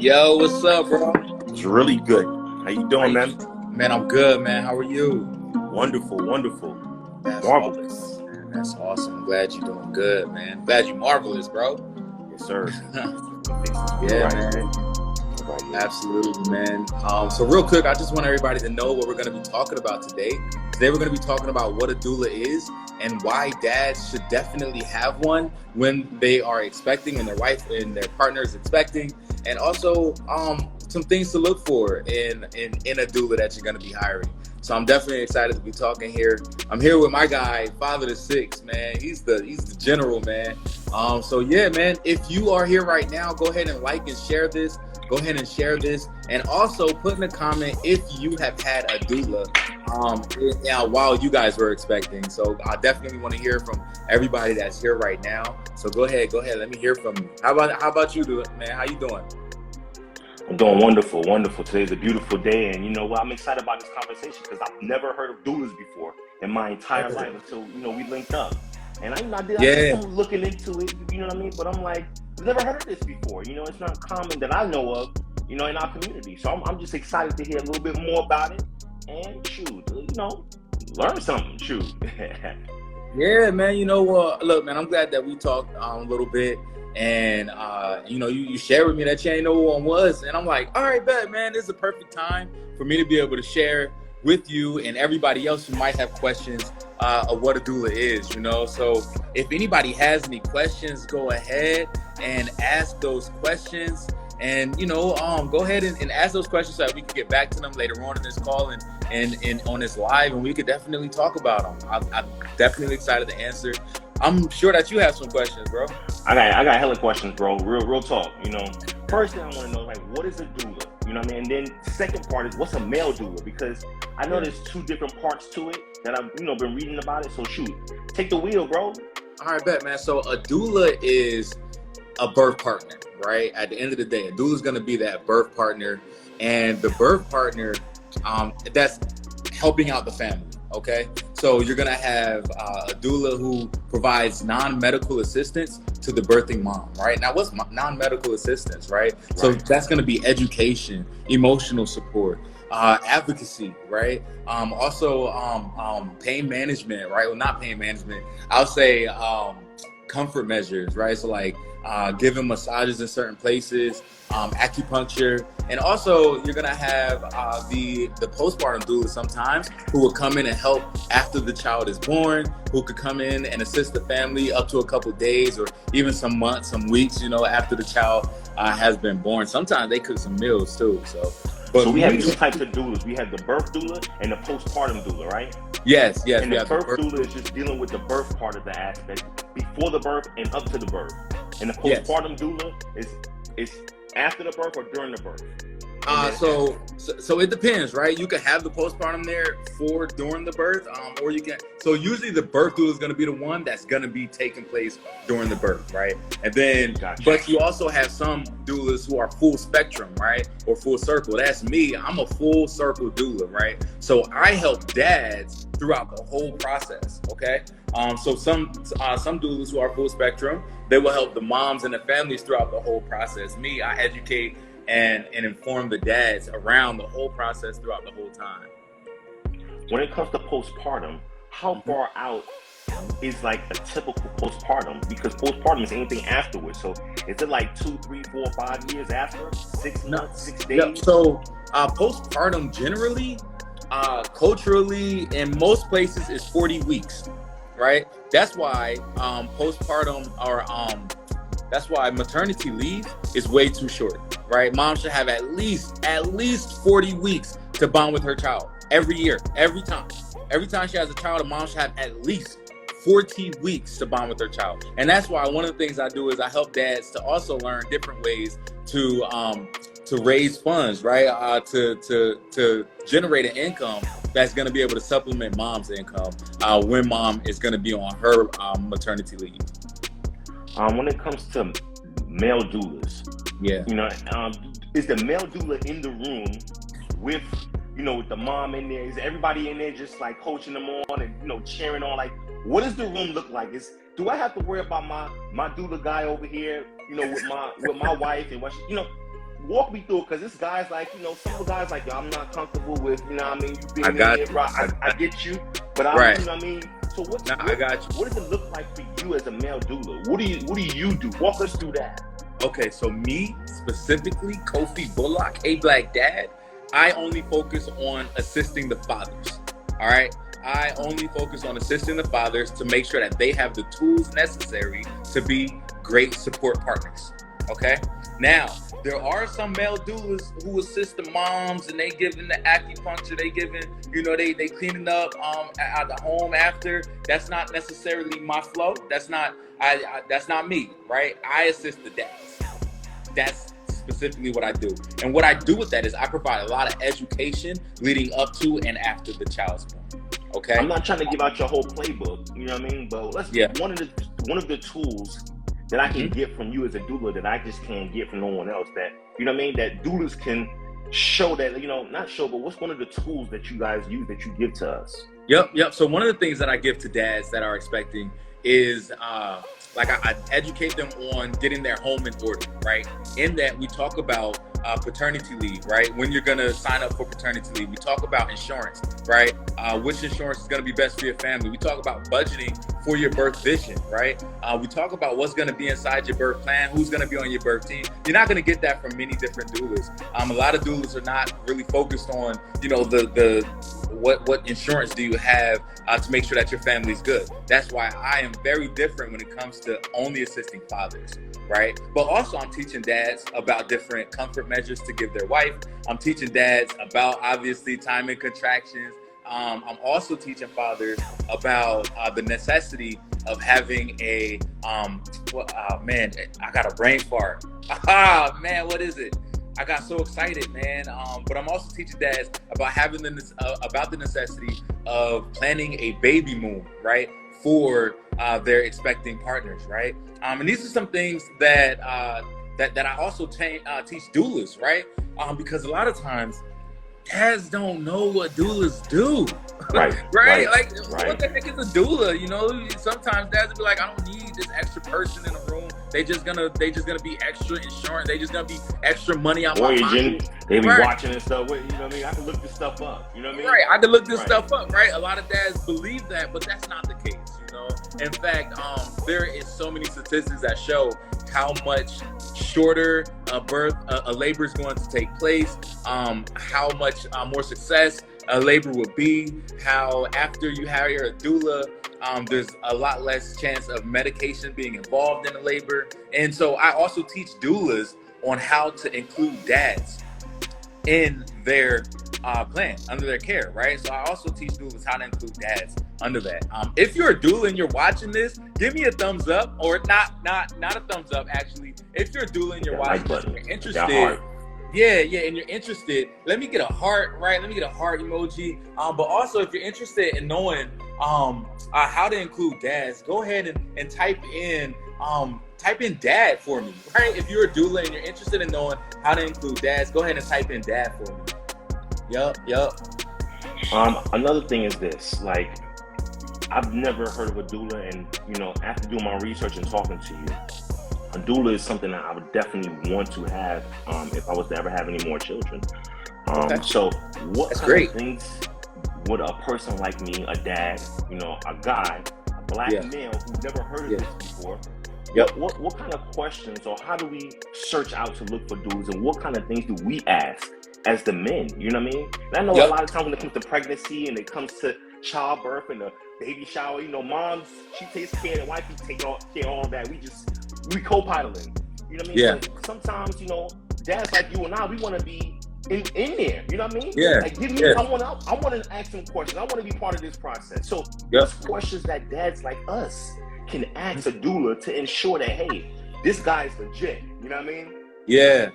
Yo, what's up, bro? It's really good. How you doing, man? Man, I'm good, man. How are you? Wonderful, wonderful. That's Marvelous. awesome, man. That's awesome. I'm glad you're doing good, man. Glad you're marvelous, bro. Yes, sir. Yeah, man. Absolutely, man. So real quick, I just want everybody to know what we're going to be talking about today. Today we're going to be talking about what a doula is and why dads should definitely have one when they are expecting and their wife and their partner is expecting, and also some things to look for in a doula that you're going to be hiring. So I'm definitely excited to be talking here. I'm here with my guy, Father to Six, man. He's the general, man. So yeah, man, if you are here right now, go ahead and like and share this. Go ahead and share this, and also put in a comment if you have had a doula while you guys were expecting. So I definitely want to hear from everybody that's here right now. So go ahead. Let me hear from you. How about you, doula, man? How you doing? I'm doing wonderful. Today's a beautiful day, and you know what? I'm excited about this conversation because I've never heard of doulas before in my entire life until we linked up. And I did some looking into it, you know what I mean? But I'm like, I've never heard of this before. You know, it's not common that I know of, in our community. So I'm just excited to hear a little bit more about it and learn something. Yeah, man. Look, man, I'm glad that we talked a little bit. And, you shared with me that you ain't know who one was. And I'm like, all right, bet, man, this is a perfect time for me to be able to share with you and everybody else who might have questions of what a doula is, So if anybody has any questions, go ahead and ask those questions. And, go ahead and ask those questions so that we can get back to them later on in this call and on this live. And we could definitely talk about them. I'm definitely excited to answer. I'm sure that you have some questions, bro. I got hella questions, bro. Real talk. First thing I want to know, what is a doula? You know what I mean? And then second part is, what's a male doula? Because I know there's two different parts to it that I've been reading about it. So shoot, take the wheel, bro. All right, bet, man. So a doula is a birth partner, right? At the end of the day, a doula is going to be that birth partner, and the birth partner that's helping out the family. Okay, so you're gonna have a doula who provides non-medical assistance to the birthing mom, right? Now, what's non-medical assistance, right? So that's gonna be education, emotional support, advocacy, right? Also, pain management, right? Well, not pain management. I'll say comfort measures, right? So like giving massages in certain places, acupuncture, and also you're gonna have the postpartum doula sometimes who will come in and help after the child is born, who could come in and assist the family up to a couple days or even some months, some weeks, after the child has been born. Sometimes they cook some meals too. So we have two types of doulas. We have the birth doula and the postpartum doula, right? Yes. And the birth doula is just dealing with the birth part of the aspect before the birth and up to the birth. And the postpartum doula is after the birth or during the birth. So it depends, right? You can have the postpartum there during the birth, or you can. So usually the birth doula is going to be the one that's going to be taking place during the birth, right? And then, but you also have some doulas who are full spectrum, right, or full circle. That's me. I'm a full circle doula, right? So I help dads throughout the whole process. Okay. So some doulas who are full spectrum, they will help the moms and the families throughout the whole process. Me, I educate and inform the dads around the whole process throughout the whole time. When it comes to postpartum, how far out is like a typical postpartum? Because postpartum is anything afterwards. So is it like 2, 3, 4, 5 years after? 6 months, 6 days? Yeah. So postpartum generally, culturally, in most places is 40 weeks, right? That's why postpartum or that's why maternity leave is way too short, right? Mom should have at least 40 weeks to bond with her child every year, every time. Every time she has a child, a mom should have at least 14 weeks to bond with her child. And that's why one of the things I do is I help dads to also learn different ways to raise funds, right? To generate an income that's going to be able to supplement mom's income when mom is going to be on her maternity leave. When it comes to male doulas, is the male doula in the room with, with the mom in there? Is everybody in there just like coaching them on and, cheering on? Like, what does the room look like? Do I have to worry about my doula guy over here, with my wife and what walk me through it, because this guy's like, you know, some of the guys like, yo, I'm not comfortable with, you know what I mean, you being in here, bro. I get you, but I, you know what I mean. So I got you. What does it look like for you as a male doula? What do you do? Walk us through that. Okay, so me specifically, Kofi Bullock, Hey Black Dad, I only focus on assisting the fathers. All right. I only focus on assisting the fathers to make sure that they have the tools necessary to be great support partners. Okay. Now, there are some male doulas who assist the moms, and they giving the acupuncture, they giving, you know, they cleaning up at the home after. That's not necessarily my flow. That's not that's not me, right? I assist the dads. That's specifically what I do. And what I do with that is I provide a lot of education leading up to and after the child's born. Okay. I'm not trying to give out your whole playbook, you know what I mean? But one of the tools that I can get from you as a doula that I just can't get from no one else, that, you know what I mean, that doulas can show, that, you know, not show, but what's one of the tools that you guys use that you give to us? Yep. So one of the things that I give to dads that are expecting is like I educate them on getting their home in order, right? In that we talk about paternity leave, right? When you're gonna sign up for paternity leave, we talk about insurance, right? Which insurance is gonna be best for your family. We talk about budgeting for your birth vision, right? We talk about what's gonna be inside your birth plan, who's gonna be on your birth team. You're not gonna get that from many different doulas. A lot of doulas are not really focused on, you know, the what insurance do you have to make sure that your family's good. That's why I am very different when it comes to only assisting fathers, right? But also I'm teaching dads about different comfort measures to give their wife. I'm teaching dads about, obviously, time and contractions. I'm also teaching fathers about the necessity of having a, man, I got a brain fart. Man, what is it? I got so excited, man. But I'm also teaching dads about having about the necessity of planning a baby moon, right, for their expecting partners, right? And these are some things that that I also teach doulas, right? Because a lot of times dads don't know what doulas do. Right. What the heck is a doula? You know, sometimes dads will be like, I don't need this extra person in the room. They just gonna be extra insurance. They just gonna be extra money out my pocket. They be watching and stuff. You know what I mean? I can look this stuff up. You know what I mean? Right. I can look this stuff up. Right. A lot of dads believe that, but that's not the case. You know. In fact, there is so many statistics that show how much shorter a labor is going to take place. How much more success a labor will be. How after you hire a doula, there's a lot less chance of medication being involved in the labor. And so I also teach doulas on how to include dads in their plan, under their care, right? So I also teach doulas how to include dads under that. If you're a doula and you're watching this, give me a thumbs up, or not a thumbs up, actually. If you're a doula and you're watching this, and you're interested, and you're interested, let me get a heart, right? Let me get a heart emoji. But also, if you're interested in knowing how to include dads, go ahead and type in dad for me, right? If you're a doula and you're interested in knowing how to include dads, go ahead and type in dad for me. Yup. Another thing is this, like, I've never heard of a doula, and, you know, after doing my research and talking to you, a doula is something that I would definitely want to have if I was to ever have any more children. So what kind of things would a person like me, a dad, you know, a guy, a black male who's never heard of this before, what kind of questions, or how do we search out to look for doulas, and what kind of things do we ask as the men? You know what I mean? And I know a lot of times when it comes to pregnancy and it comes to childbirth and the baby shower, you know, moms, she takes care, the wife takes care of all that. We co-piloting. You know what I mean? Yeah. But sometimes, you know, dads like you and I, we want to be in there. You know what I mean? Yeah. Like, I want to ask some questions. I want to be part of this process. So what's questions that dads like us can ask a doula to ensure that, hey, this guy's legit. You know what I mean? Yeah.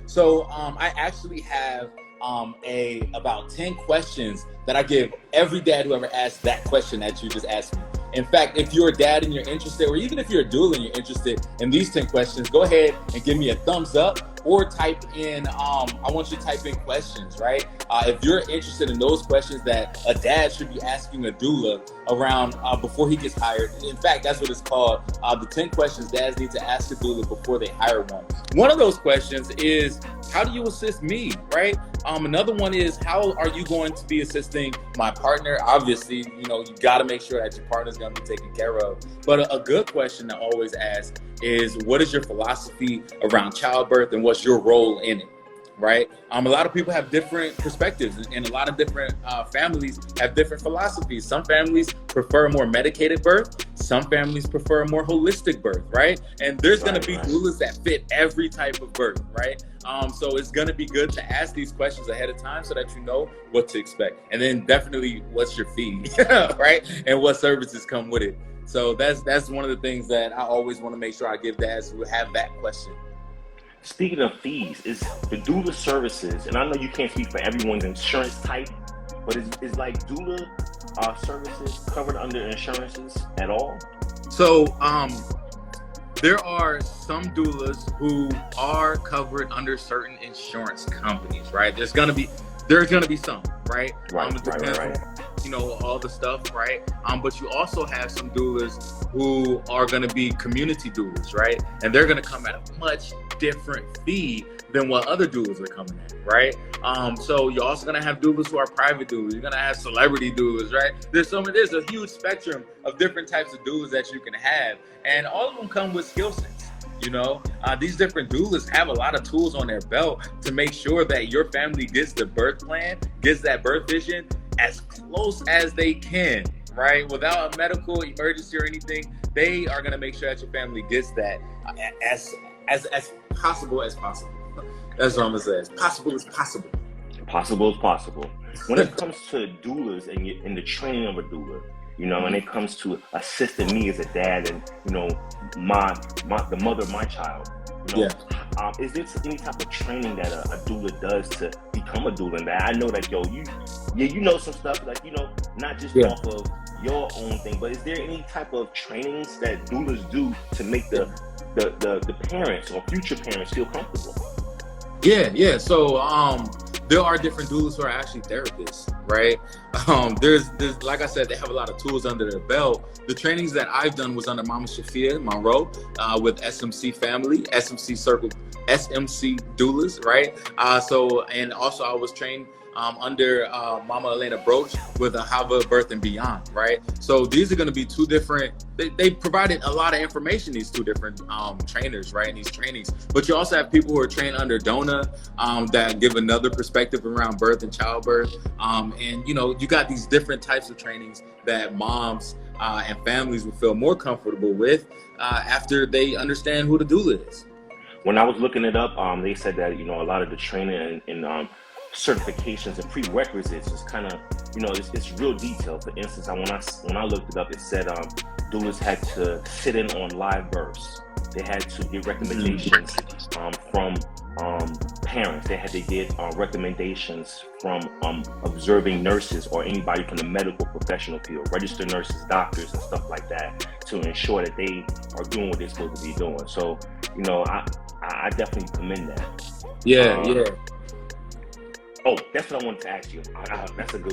So I actually have about 10 questions that I give every dad who ever asks that question that you just asked me. In fact, if you're a dad and you're interested, or even if you're a doula and you're interested in these 10 questions, go ahead and give me a thumbs up, or type in, I want you to type in questions, right? If you're interested in those questions that a dad should be asking a doula around before he gets hired. In fact, that's what it's called, the 10 questions dads need to ask a doula before they hire one. One of those questions is, how do you assist me, right? Another one is, how are you going to be assisting my partner? Obviously, you got to make sure that your partner's going to be taken care of. But a good question to always ask is, what is your philosophy around childbirth and what's your role in it, right? A lot of people have different perspectives, and a lot of different families have different philosophies. Some families prefer a more medicated birth. Some families prefer a more holistic birth, right? And there's going to be doulas that fit every type of birth, right? So it's going to be good to ask these questions ahead of time so that you know what to expect. And then definitely, what's your fee, right? And what services come with it. So that's one of the things that I always want to make sure I give dads who have that question. Speaking of fees, is the doula services, and I know you can't speak for everyone's insurance type, but is like doula services covered under insurances at all? So there are some doulas who are covered under certain insurance companies, right? There's gonna be some, right? It depends on, all the stuff, right? But you also have some doulas who are gonna be community doulas, right? And they're gonna come at a much different fee than what other doulas are coming at, right? So you're also gonna have doulas who are private doulas. You're gonna have celebrity doulas, right? There's a huge spectrum of different types of doulas that you can have, and all of them come with skill sets. These different doulas have a lot of tools on their belt to make sure that your family gets the birth plan, gets that birth vision as close as they can, right? Without a medical emergency or anything, they are gonna make sure that your family gets that as possible as possible. That's what I'm gonna say. As possible as possible. Possible as possible. When it comes to doulas and the training of a doula, when it comes to assisting me as a dad and the mother of my child, is there any type of training that a doula does to become a doula? And that I know that you know some stuff, like not just off of your own thing, but is there any type of trainings that doulas do to make the parents or future parents feel comfortable? Yeah. So there are different doulas who are actually therapists, right? There's like I said, they have a lot of tools under their belt. The trainings that I've done was under Mama Shafia Monroe with SMC Family, SMC Circle, SMC Doulas, right? And also I was trained under Mama Elena Broach with a Hava Birth and Beyond, right? So these are going to be two different, they provided a lot of information, these two different trainers, right, in these trainings. But you also have people who are trained under Dona that give another perspective around birth and childbirth. And you got these different types of trainings that moms and families will feel more comfortable with after they understand who the doula is. When I was looking it up, they said that, a lot of the training and certifications and prerequisites is kind of, it's real detailed. For instance, when I looked it up, it said doulas had to sit in on live births. They had to get recommendations from parents. They had to get recommendations from observing nurses or anybody from the medical professional field, registered nurses, doctors, and stuff like that, to ensure that they are doing what they're supposed to be doing. So, I definitely commend that. Yeah. Oh, that's what I wanted to ask you.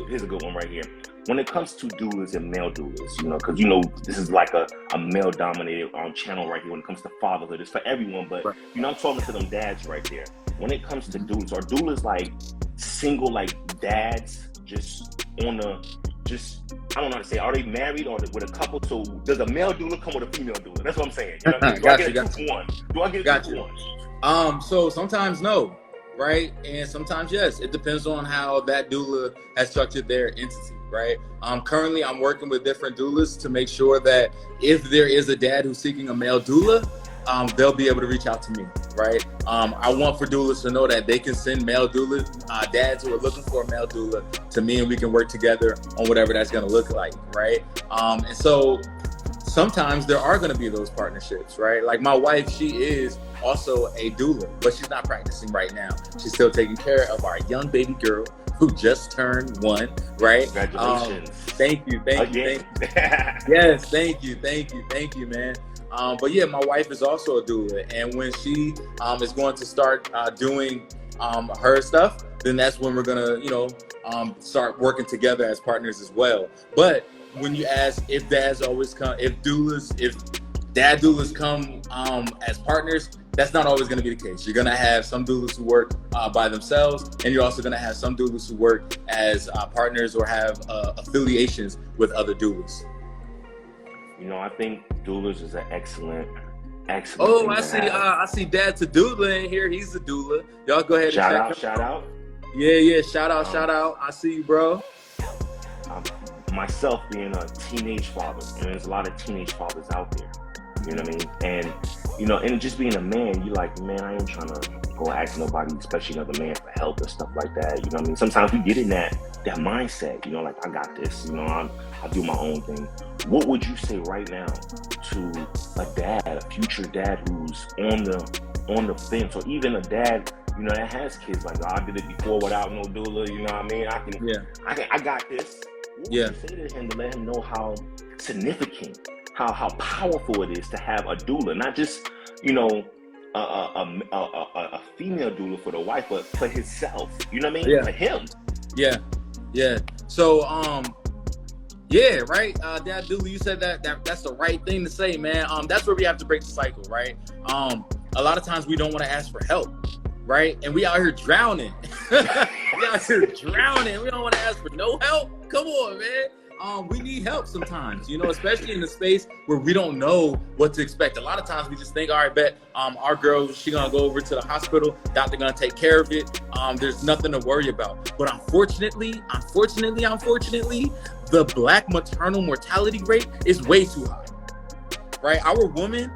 Here's a good one right here. When it comes to doulas and male doulas, because this is like a male-dominated channel right here. When it comes to fatherhood, it's for everyone, but I'm talking to them dads right there. When it comes to doulas, are doulas like single, like dads, I don't know how to say. Are they married or with a couple? So does a male doula come with a female doula? That's what I'm saying. Do I get a 2-for-1? Do I get a 2-for-1? So sometimes no. Right? And sometimes yes. It depends on how that doula has structured their entity, right? Currently I'm working with different doulas to make sure that if there is a dad who's seeking a male doula, they'll be able to reach out to me, right? I want for doulas to know that they can send male doulas, dads who are looking for a male doula, to me, and we can work together on whatever that's gonna look like, right? And so sometimes there are going to be those partnerships, right? Like my wife, she is also a doula, but she's not practicing right now. She's still taking care of our young baby girl who just turned 1, right? Congratulations. Thank you. Yes, thank you, man. But yeah, my wife is also a doula, and when she is going to start doing her stuff, then that's when we're gonna, start working together as partners as well. But when you ask if dads always come, if dad doulas come as partners, that's not always going to be the case. You're going to have some doulas who work by themselves, and you're also going to have some doulas who work as partners or have affiliations with other doulas. I think doulas is an excellent. Oh, I see Dad to doula in here. He's a doula. Y'all go ahead and check him. Shout out. Yeah. Shout out. I see you, bro. Myself being a teenage father, there's a lot of teenage fathers out there. You know what I mean? And, and just being a man, you're like, man, I ain't trying to go ask nobody, especially another man, for help and stuff like that. You know what I mean? Sometimes we get in that mindset, like, I got this, I do my own thing. What would you say right now to a future dad who's on the fence, or even a dad, that has kids, like, I did it before without no doula, you know what I mean? I got this. What would you say to him to let him know how significant, how powerful it is to have a doula, not just, a female doula for the wife, but for himself, you know what I mean? Yeah. For him. Yeah. So, right. Dad doula, you said that's the right thing to say, man. That's where we have to break the cycle, right? A lot of times we don't want to ask for help, right? And we out here drowning. We don't want to ask for no help. Come on, man. We need help sometimes, especially in the space where we don't know what to expect. A lot of times we just think, all right, bet our girl, she gonna go over to the hospital, doctor gonna take care of it. There's nothing to worry about. But unfortunately, the Black maternal mortality rate is way too high, right? Our women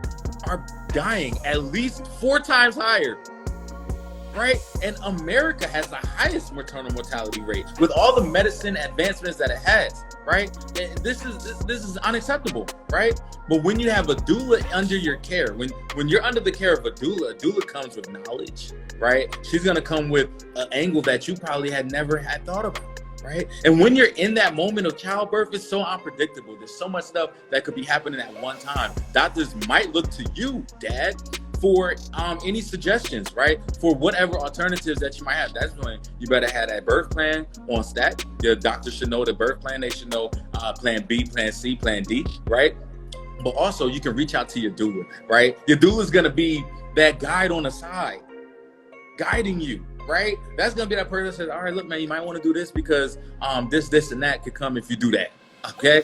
are dying at least 4 times higher, right? And America has the highest maternal mortality rate with all the medicine advancements that it has, right? And this is unacceptable, right? But when you have a doula under your care, when you're under the care of a doula comes with knowledge, right? She's gonna come with an angle that you probably had never had thought about, right? And when you're in that moment of childbirth, it's so unpredictable. There's so much stuff that could be happening at one time. Doctors might look to you, Dad, for any suggestions, right? For whatever alternatives that you might have. That's when you better have that birth plan on stat. The doctor should know the birth plan. They should know plan B, plan C, plan D, right? But also you can reach out to your doula, right? Your doula is going to be that guide on the side, guiding you, right? That's going to be that person that says, all right, look, man, you might want to do this because this, and that could come if you do that. Okay,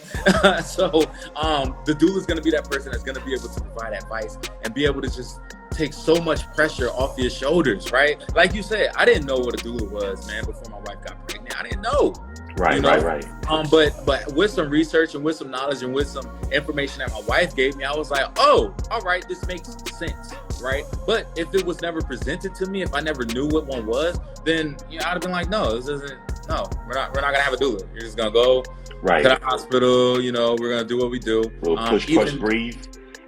so the doula is going to be that person that's going to be able to provide advice and be able to just take so much pressure off your shoulders, right? Like you said, I didn't know what a doula was, man, before my wife got pregnant. I didn't know. Right. But with some research and with some knowledge and with some information that my wife gave me, I was like, oh, all right, this makes sense, right? But if it was never presented to me, if I never knew what one was, then I'd have been like, no, this isn't. No, we're not gonna have a doula. You're just gonna go to the hospital. We're gonna do what we do. We'll push, breathe.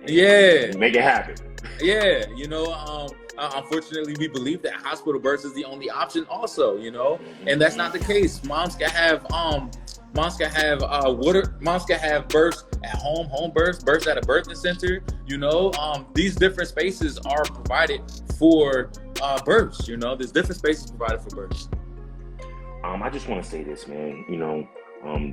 Yeah, make it happen. Yeah, unfortunately, we believe that hospital births is the only option, also. And that's not the case. Moms can have births at home births at a birthing center. These different spaces are provided for births. There's different spaces provided for births. I just want to say this, man.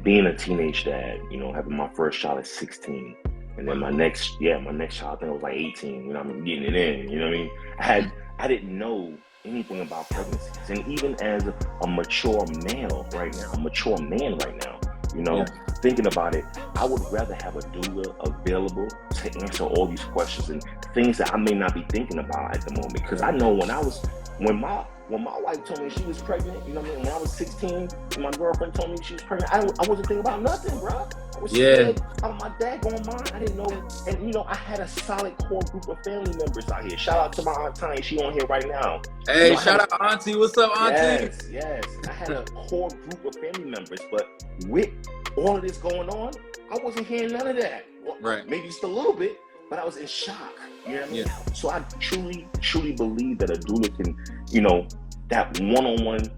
Being a teenage dad, having my first child at 16, and then my next child, I think I was like 18. I'm getting it in. You know what I mean? I didn't know anything about pregnancies, and even as a mature man right now, thinking about it, I would rather have a doula available to answer all these questions and things that I may not be thinking about at the moment. Because I know when my wife told me she was pregnant, when I was 16, and my girlfriend told me she was pregnant, I wasn't thinking about nothing, bro. I was scared of my dad going mine. I didn't know. And, I had a solid core group of family members out here. Shout out to my Aunt Tanya. She on here right now. Hey, shout out Auntie. What's up, Auntie? Yes. I had a core group of family members. But with all of this going on, I wasn't hearing none of that. Well, right. Maybe just a little bit, but I was in shock. You know what I mean? Yeah. So I truly believe that a doula can, that one-on-one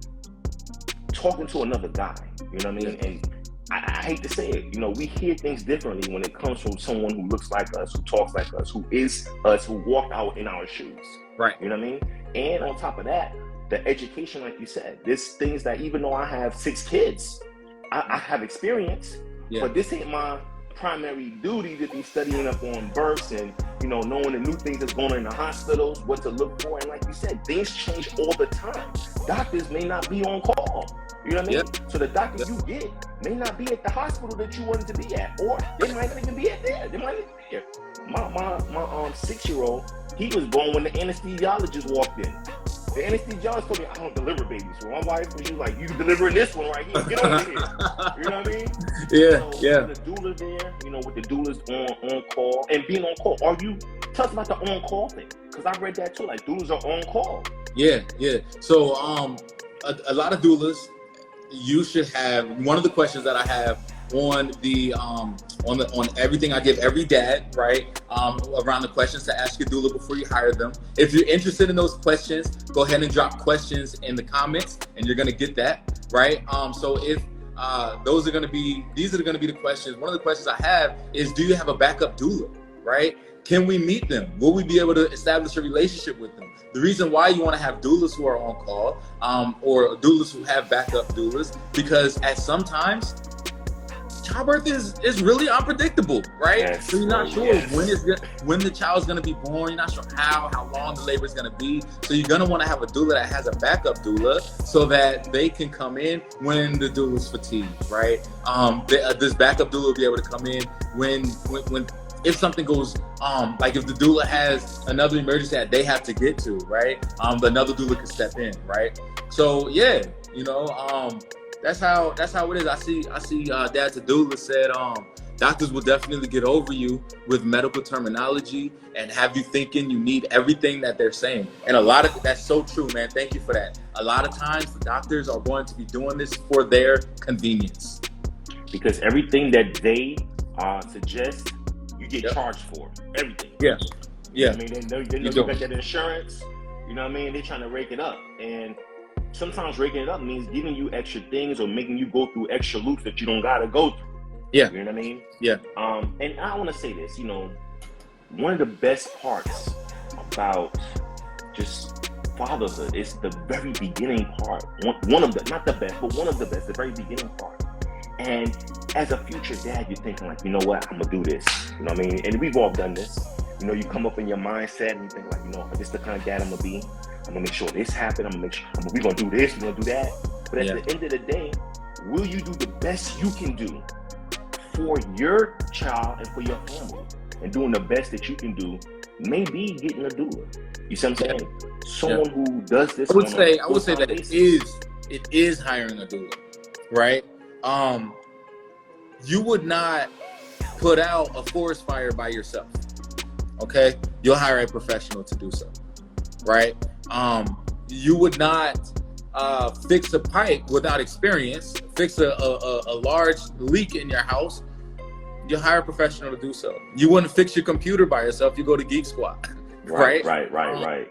talking to another guy, you know what I mean? And I I hate to say it, you know, we hear things differently when it comes from someone who looks like us, who talks like us, who is us, who walked out in our shoes. Right. You know what I mean? And on top of that, the education, like you said, there's things that even though I have 6 kids, I have experience, but this ain't my primary duty to be studying up on births and, you know, knowing the new things that's going on in the hospitals, what to look for. And like you said, things change all the time. Doctors may not be on call. You know what I mean? So the doctor you get may not be at the hospital that you wanted to be at, or they might not even be at there. They might not be there. My 6-year-old, he was born when the anesthesiologist walked in. The anesthesiologist told me I don't deliver babies. So my wife was like, you delivering this one right here. Get over here. You know what I mean? The doula there, you know, with the doulas on call and being on call. Tell us about the on call thing, because I read that too. Like doulas are on call. Yeah. So a lot of doulas, you should have, one of the questions that I have on the on everything I give every dad, right? Around the questions to ask your doula before you hire them. If you're interested in those questions, go ahead and drop questions in the comments, and you're gonna get that, right? So if these are gonna be the questions. One of the questions I have is, do you have a backup doula, right? Can we meet them? Will we be able to establish a relationship with them? The reason why you want to have doulas who are on call, or doulas who have backup doulas, because at some times, childbirth is really unpredictable, right? Yes, so you're not sure when the child's going to be born. You're not sure how long the labor is going to be. So you're going to want to have a doula that has a backup doula so that they can come in when the doula's fatigued, right? This backup doula will be able to come in when if something goes, like if the doula has another emergency that they have to get to, right? Another doula can step in, right? So yeah, you know, that's how it is. I see Dad to Doula said, doctors will definitely get over you with medical terminology and have you thinking you need everything that they're saying. And that's so true, man. Thank you for that. A lot of times the doctors are going to be doing this for their convenience. Because everything that they suggest, you get charged for. Everything. Yeah. You know what I mean? They know you got that insurance. You know what I mean? They're trying to rake it up. And sometimes raking it up means giving you extra things or making you go through extra loops that you don't gotta go through. Yeah. You know what I mean? Yeah. And I want to say this, you know, one of the best parts about just fatherhood is the very beginning part. One of the, not the best, but one of the best, the very beginning part. And as a future dad, you're thinking like, you know what, I'm gonna do this. You know what I mean? And we've all done this. You know, you come up in your mindset and you think like, you know, this is the kind of dad I'm gonna be. I'm gonna make sure this happens. I'm gonna make sure we're gonna do this, we're gonna do that. But at the end of the day, will you do the best you can do for your child and for your family? And doing the best that you can do may be getting a doula. You see what I'm saying? Someone who does this. I would say that it is hiring a doula, right? You would not put out a forest fire by yourself. Okay, you'll hire a professional to do so, right? You would not fix a pipe without experience, fix a large leak in your house. You hire a professional to do so. You wouldn't fix your computer by yourself. You go to Geek Squad, right? Right.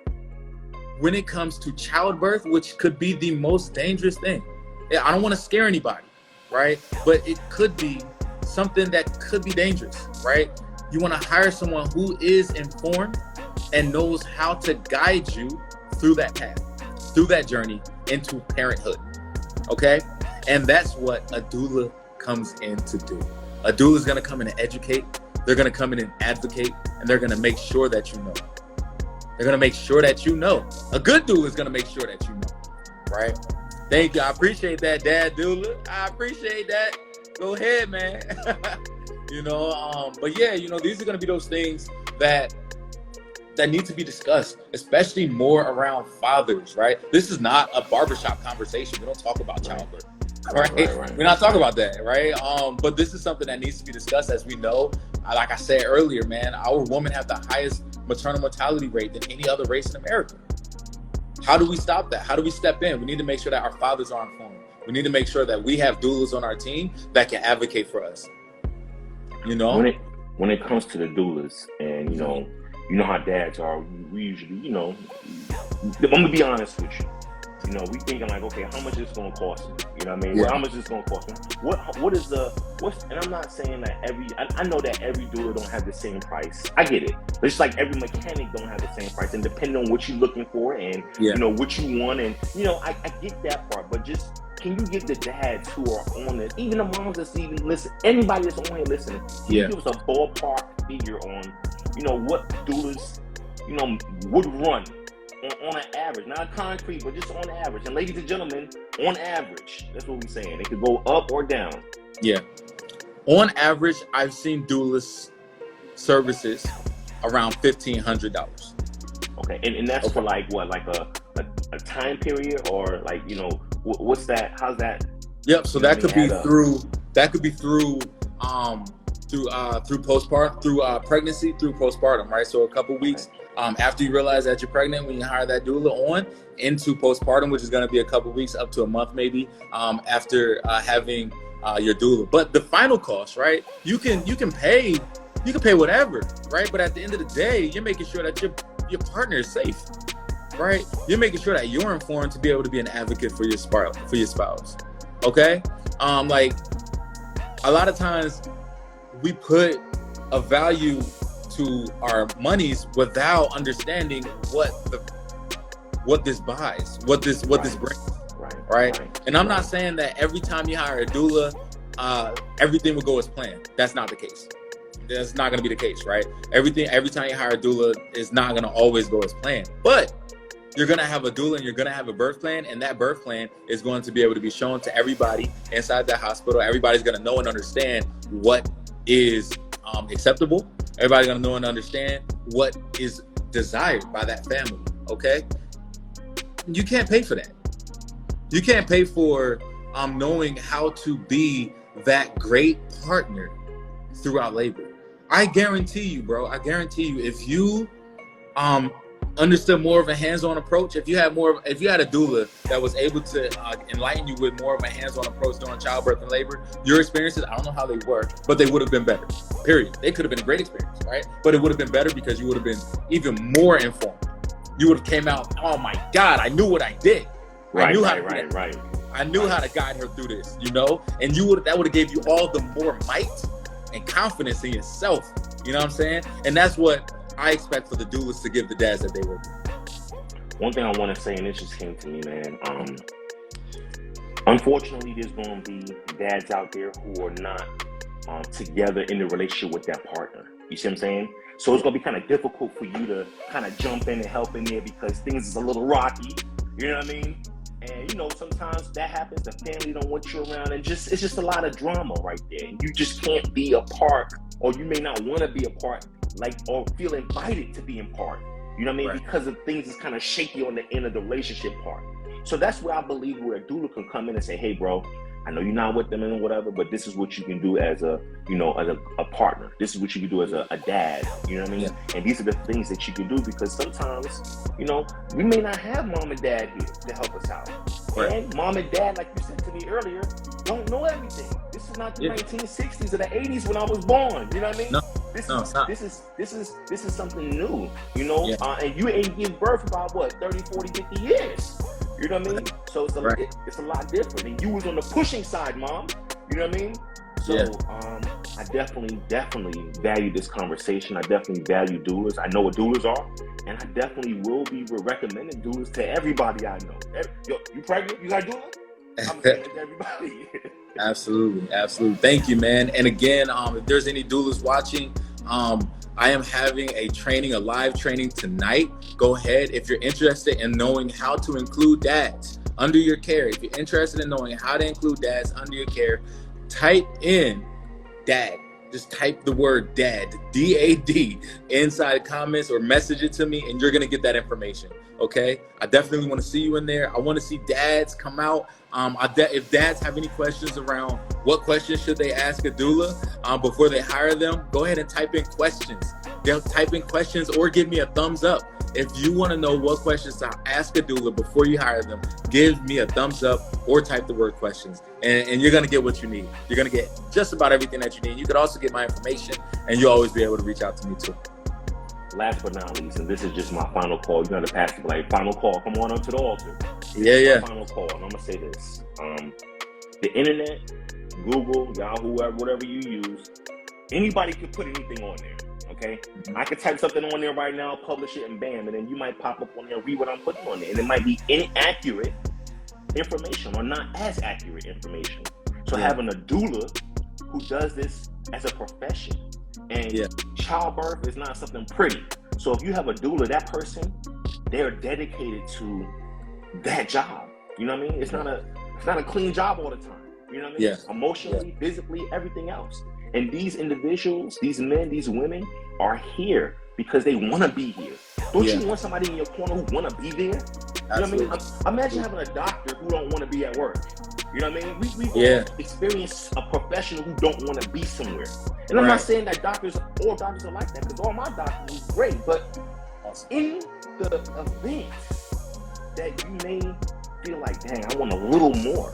When it comes to childbirth, which could be the most dangerous thing, I don't want to scare anybody, right? But it could be something that could be dangerous, right? You want to hire someone who is informed and knows how to guide you through that path, through that journey into parenthood, okay? And that's what a doula comes in to do. A doula is going to come in and educate. They're going to come in and advocate, and they're going to make sure that you know. They're going to make sure that you know. A good doula is going to make sure that you know, right? Thank you. I appreciate that, Dad Doula. I appreciate that. Go ahead, man. You know, but yeah, you know, these are going to be those things that need to be discussed, especially more around fathers, right? This is not a barbershop conversation. We don't talk about childbirth, right? We're not talking about that, right? But this is something that needs to be discussed. As we know, like I said earlier, man, our women have the highest maternal mortality rate than any other race in America. How do we stop that? How do we step in? We need to make sure that our fathers are informed. We need to make sure that we have doulas on our team that can advocate for us. You know? When it comes to the doulas, and you know how dads are, we usually, you know, I'm gonna be honest with you. You know, we thinking like, okay, how much is it going to cost me? You know what I mean? Yeah. Well, how much is it going to cost me? And I'm not saying that I know that every doula don't have the same price. I get it. It's just like every mechanic don't have the same price, and depending on what you're looking for and, you know, what you want. And, you know, I get that part, but just, can you give the dads who are on this, even the moms that's even listen, anybody that's on here listening, can you give us a ballpark figure on, you know, what doulas, you know, would run on an average, not concrete, but just on average. And ladies and gentlemen, on average, that's what we're saying. It could go up or down. Yeah. On average, I've seen doulas services around $1,500. Okay, and that's for like what, like a time period, or like, you know, what's that? How's that? Yep. So that could be through postpartum, through pregnancy, through postpartum, right? So a couple weeks after you realize that you're pregnant, when you hire that doula on into postpartum, which is going to be a couple weeks up to a month maybe after having your doula. But the final cost, right? You can pay whatever, right? But at the end of the day, you're making sure that your partner is safe, right? You're making sure that you're informed to be able to be an advocate for your spouse. Okay? Like a lot of times we put a value to our monies without understanding what this buys, what this brings, right? And I'm not saying that every time you hire a doula, everything will go as planned. That's not the case. That's not going to be the case, right? Every time you hire a doula is not going to always go as planned. But you're going to have a doula and you're going to have a birth plan, and that birth plan is going to be able to be shown to everybody inside that hospital. Everybody's going to know and understand what is acceptable. Everybody's going to know and understand what is desired by that family, okay? You can't pay for that. You can't pay for knowing how to be that great partner throughout labor. I guarantee you, bro, if you understood more of a hands-on approach, if you had a doula that was able to enlighten you with more of a hands-on approach during childbirth and labor, your experiences, I don't know how they were, but they would have been better, period. They could have been a great experience, right? But it would have been better because you would have been even more informed. You would have came out, oh my God, I knew what I did. Right. I knew how to guide her through this, you know? And that would have gave you all the more might and confidence in yourself. You know what I'm saying? And that's what I expect for the doulas to give the dads that they work with. One thing I want to say, and this just came to me, man. Unfortunately, there's going to be dads out there who are not together in the relationship with that partner. You see what I'm saying? So it's going to be kind of difficult for you to kind of jump in and help in there because things is a little rocky. You know what I mean? And, you know, sometimes that happens. The family don't want you around, and it's just a lot of drama right there. And you just can't be a part, or you may not want to be a part, or feel invited to be in part. You know what I mean? Right. Because of things is kind of shaky on the end of the relationship part. So that's where I believe where a doula can come in and say, hey, bro, I know you're not with them and whatever, but this is what you can do as a partner. This is what you can do as a dad. You know what I mean? Yeah. And these are the things that you can do, because sometimes, you know, we may not have mom and dad here to help us out. Right. And mom and dad, like you said to me earlier, don't know everything. This is not the 1960s or the 80s when I was born. You know what I mean? No. This is something new, you know? Yeah. And you ain't give birth about what, 30, 40, 50 years. You know what I mean? So it's a lot different. And you was on the pushing side, mom. You know what I mean? So I definitely value this conversation. I definitely value doulas. I know what doulas are, and I definitely will be recommending doulas to everybody I know. Yo, you pregnant? You got a doula? I'm saying it to everybody. Absolutely. Thank you, man. And again, if there's any doulas watching, I am having a live training tonight. Go ahead. If you're interested in knowing how to include dads under your care, if you're interested in knowing how to include dads under your care, type in dad. Just type the word dad, D-A-D, inside comments or message it to me, and you're going to get that information. Okay? I definitely want to see you in there. I want to see dads come out. If dads have any questions around what questions should they ask a doula before they hire them, go ahead and type in questions. Type in questions or give me a thumbs up. If you want to know what questions to ask a doula before you hire them, give me a thumbs up or type the word questions. And you're going to get what you need. You're going to get just about everything that you need. You could also get my information, and you'll always be able to reach out to me too. last but not least, and this is just my final call. You know the pastor like, final call, come on up to the altar. Yeah. Final call, and I'm gonna say this. The internet, Google, Yahoo, whatever you use, anybody can put anything on there. Okay, I could type something on there right now, publish it, and bam, and then you might pop up on there, read what I'm putting on there, and it might be inaccurate information or not as accurate information. So having a doula who does this as a profession, and childbirth is not something pretty. So if you have a doula, that person, they're dedicated to that job. You know what I mean? It's not a clean job all the time. You know what I mean? Emotionally, physically, everything else. And these individuals, these men, these women are here because they want to be here. Don't you want somebody in your corner who want to be there? You know what I mean? Imagine having a doctor who don't want to be at work. You know what I mean? We've all experienced a professional who don't want to be somewhere. And I'm not saying that all doctors are like that, because all my doctors are great. But in the event that you may feel like, dang, I want a little more.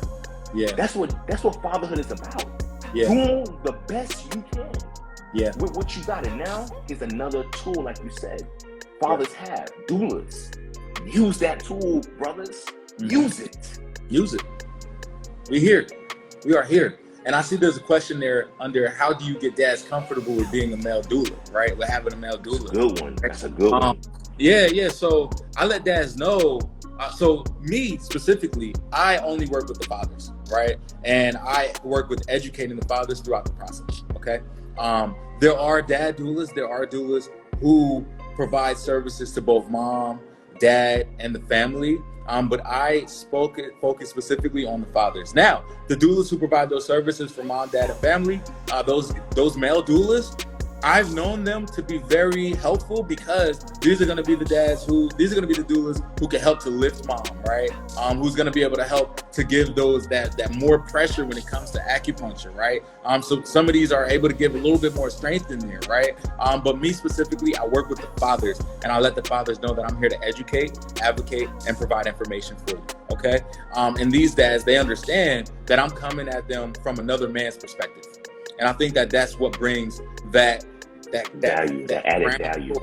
That's what fatherhood is about. Doing the best you can with what you got. And now is another tool, like you said, fathers have doulas. Use that tool, brothers. Use it. We here. We are here. And I see there's a question there under how do you get dads comfortable with being a male doula, right? With having a male doula. Good one. That's a good one. Yeah. So I let dads know. So me specifically, I only work with the fathers, right? And I work with educating the fathers throughout the process, okay? There are dad doulas. There are doulas who provide services to both mom, dad, and the family. But I focus specifically on the fathers. Now, the doulas who provide those services for mom, dad, and family, those male doulas, I've known them to be very helpful because these are going to be the doulas who can help to lift mom, right? Who's going to be able to help to give those that more pressure when it comes to acupuncture, right? So some of these are able to give a little bit more strength in there, right? But me specifically, I work with the fathers, and I let the fathers know that I'm here to educate, advocate, and provide information for you, okay? And these dads, they understand that I'm coming at them from another man's perspective. And I think that that's what brings that value, that added value.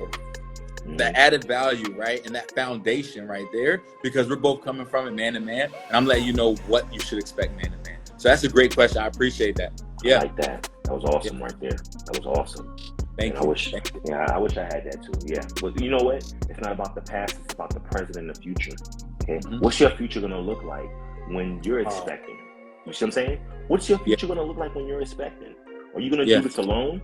The added value, right? And that foundation right there, because we're both coming from it man to man, and I'm letting you know what you should expect man to man. So that's a great question. I appreciate that. I like that. That was awesome right there. That was awesome. Thank you. I wish I had that too. Yeah. But you know what? It's not about the past, it's about the present and the future. Okay. What's your future gonna look like when you're expecting? You see what I'm saying? What's your future gonna look like when you're expecting? Are you gonna do this alone?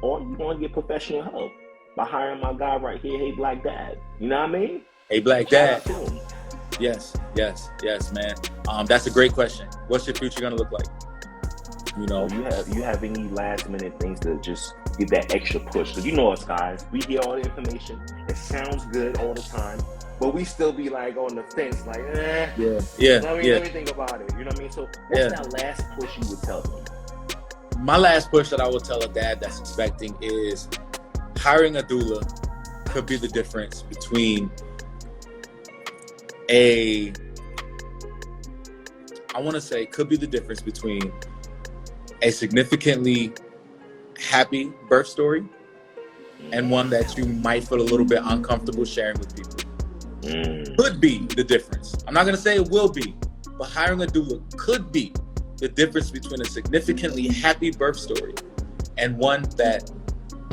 Or you want to get professional help by hiring my guy right here, Hey Black Dad. You know what I mean? Hey Black Dad. Yes, man. That's a great question. What's your future gonna look like? You know, you have any last minute things to just give that extra push? Because you know us guys, we hear all the information. It sounds good all the time, but we still be like on the fence, like, Let me think about it. You know what I mean? So what's that last push you would tell them? My last push that I will tell a dad that's expecting is hiring a doula could be the difference between a significantly happy birth story and one that you might feel a little bit uncomfortable sharing with people. Could be the difference. I'm not going to say it will be, but hiring a doula could be the difference between a significantly happy birth story and one that,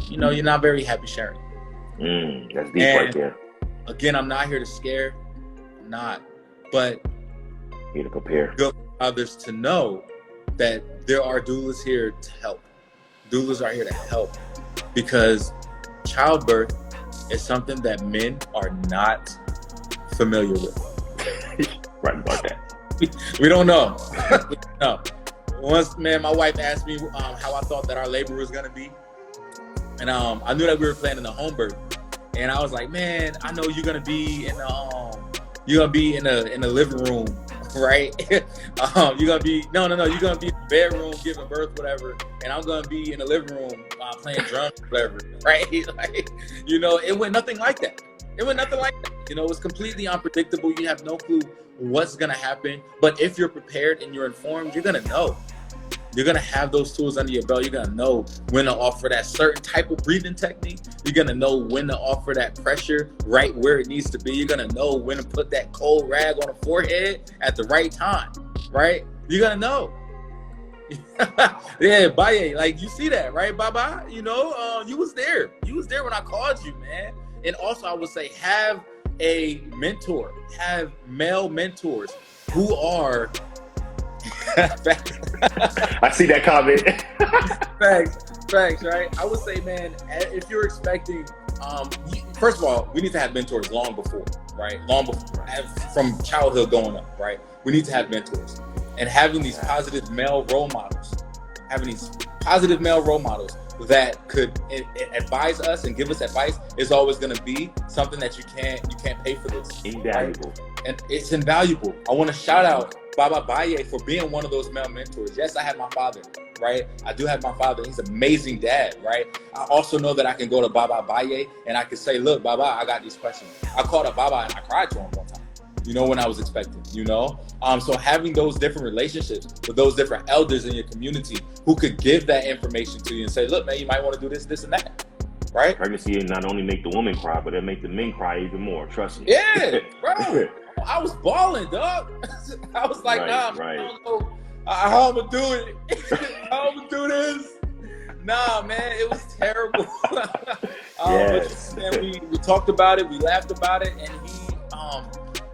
you know, you're not very happy sharing. That's deep right there. Again, I'm not here to scare. I'm not. But here to prepare others to know that there are doulas here to help. Doulas are here to help because childbirth is something that men are not familiar with. Right about that. We don't know. No. Once, man, my wife asked me how I thought that our labor was gonna be, and I knew that we were planning a home birth, and I was like, man, I know you're gonna be in the living room, right? You're gonna be you're gonna be in the bedroom giving birth, whatever, and I'm gonna be in the living room playing drums, whatever, right? Like, you know, it went nothing like that. You know, it was completely unpredictable. You have no clue what's gonna happen, but if you're prepared and you're informed, you're gonna know. You're going to have those tools under your belt. You're going to know when to offer that certain type of breathing technique. You're going to know when to offer that pressure right where it needs to be. You're going to know when to put that cold rag on the forehead at the right time, right? You're going to know. Yeah, Baye, like you see that, right, Baba? You know, you was there. You was there when I called you, man. And also I would say have a mentor, have male mentors who are I see that comment. Facts, right? I would say, man, if you're expecting, first of all, we need to have mentors long before, right? Long before, from childhood going up, right? We need to have mentors. And having these positive male role models, that could advise us and give us advice is always going to be something that you can't pay for this. Invaluable. Right? And it's invaluable. I want to shout out Baba Baye for being one of those male mentors. Yes, I have my father, right? I do have my father. He's an amazing dad, right? I also know that I can go to Baba Baye and I can say, look, Baba, I got these questions. I called up Baba and I cried to him one time, you know, when I was expecting, you know? So having those different relationships with those different elders in your community who could give that information to you and say, look, man, you might want to do this, this, and that, right? Pregnancy not only make the woman cry, but it make the men cry even more, trust me. Yeah, bro. I was balling, dog. I was like, nah, man, I don't know how I'm going to do it. How I'm going to do this. Nah, man, it was terrible. Yes. But, man, we talked about it, we laughed about it, and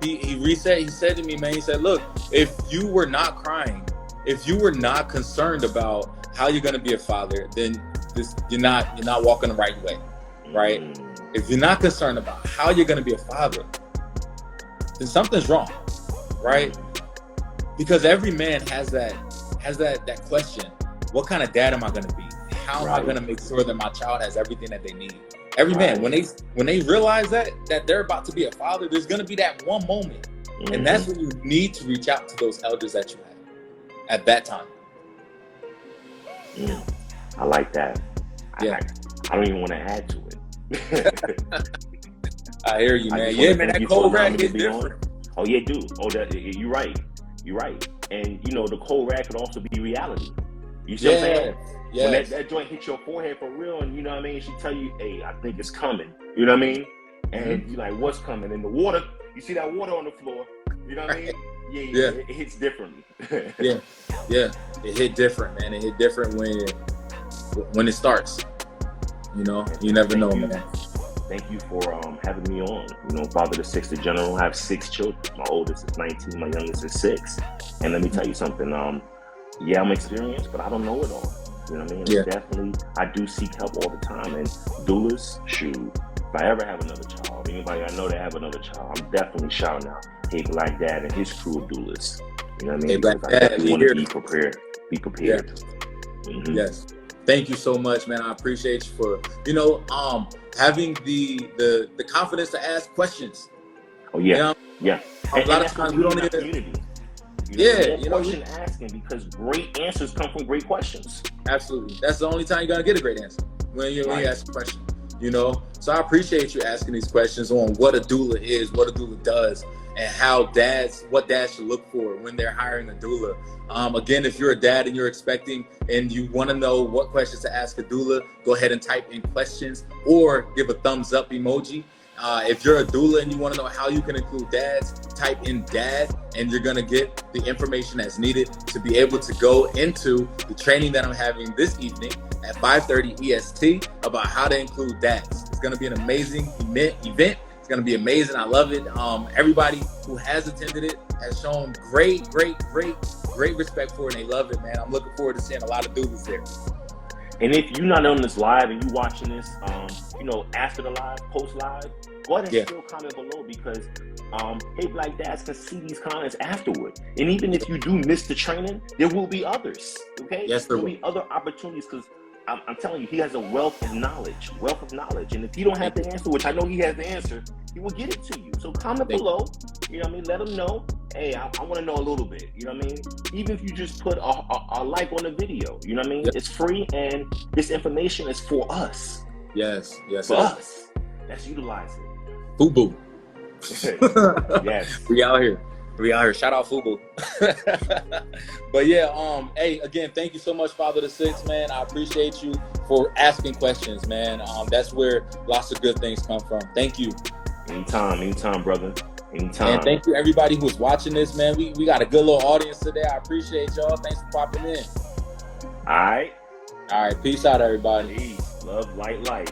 he said to me, man, he said, look, if you were not crying, if you were not concerned about how you're going to be a father, then you're not walking the right way, right? If you're not concerned about how you're going to be a father, then something's wrong, right? Because every man has that question, what kind of dad am I going to be? How am I going to make sure that my child has everything that they need? Every man, when they realize that they're about to be a father, there's going to be that one moment. And that's when you need to reach out to those elders that you have at that time. I like that. Yeah. I don't even want to add to it. I hear you, man. Yeah, man, that cold rag is different. Oh, yeah, dude. Oh, you're right. You're right. And, you know, the cold rag could also be reality. You see what I'm saying? When that joint hits your forehead for real, and you know what I mean, she tell you, hey, I think it's coming. You know what I mean? And you're like, what's coming? And the water, you see that water on the floor. You know what I mean? Yeah. It hits differently. Yeah. It hit different, man. It hit different when it starts. You know, you never know, man. Thank you for having me on. You know, father to six in general. I have 6 children. My oldest is 19. My youngest is 6. And let me tell you something. Yeah, I'm experienced, but I don't know it all. You know what I mean? Yeah. Definitely, I do seek help all the time. And doulas, shoot, if I ever have another child, anybody I know that have another child, I'm definitely shouting out, hey, Black Dad and his crew of doulas. You know what I mean? Hey, Black Dad, I want to be prepared. Be prepared. Yeah. Yes. Thank you so much, man. I appreciate you for, you know, having the confidence to ask questions. Oh, yeah. You know? Yeah. A lot of times we don't need community. Question asking, because great answers come from great questions. Absolutely. That's the only time you're going to get a great answer, when you ask a question, you know? So I appreciate you asking these questions on what a doula is, what a doula does, and what dads should look for when they're hiring a doula. Again, if you're a dad and you're expecting and you want to know what questions to ask a doula, go ahead and type in questions or give a thumbs up emoji. If you're a doula and you want to know how you can include dads, type in dad, and you're going to get the information that's needed to be able to go into the training that I'm having this evening at 5:30 EST about how to include dads. It's going to be an amazing event. It's going to be amazing. I love it. Everybody who has attended it has shown great respect for it, and they love it, man. I'm looking forward to seeing a lot of doulas there. And if you're not on this live and you watching this, you know, after the live, post live, go ahead and still comment below, because hey, Black Dads can see these comments afterward. And even if you do miss the training, there will be others. Okay? Yes, there will be other opportunities, because I'm telling you, he has a wealth of knowledge. And if you don't have the answer, which I know he has the answer, he will get it to you. So comment below. You know what I mean? Let him know. Hey, I want to know a little bit. You know what I mean? Even if you just put a like on the video. You know what I mean? Yep. It's free, and this information is for us. Yes. For us. Let's utilize it. Boo boo. Yes. We out here. We out here. Shout out Fubu. But yeah, hey, again, thank you so much, Father to Six, man. I appreciate you for asking questions, man. That's where lots of good things come from. Thank you. Anytime, brother. Anytime. And thank you everybody who's watching this, man. We got a good little audience today. I appreciate y'all. Thanks for popping in. All right. Peace out, everybody. Peace. Love, light, life.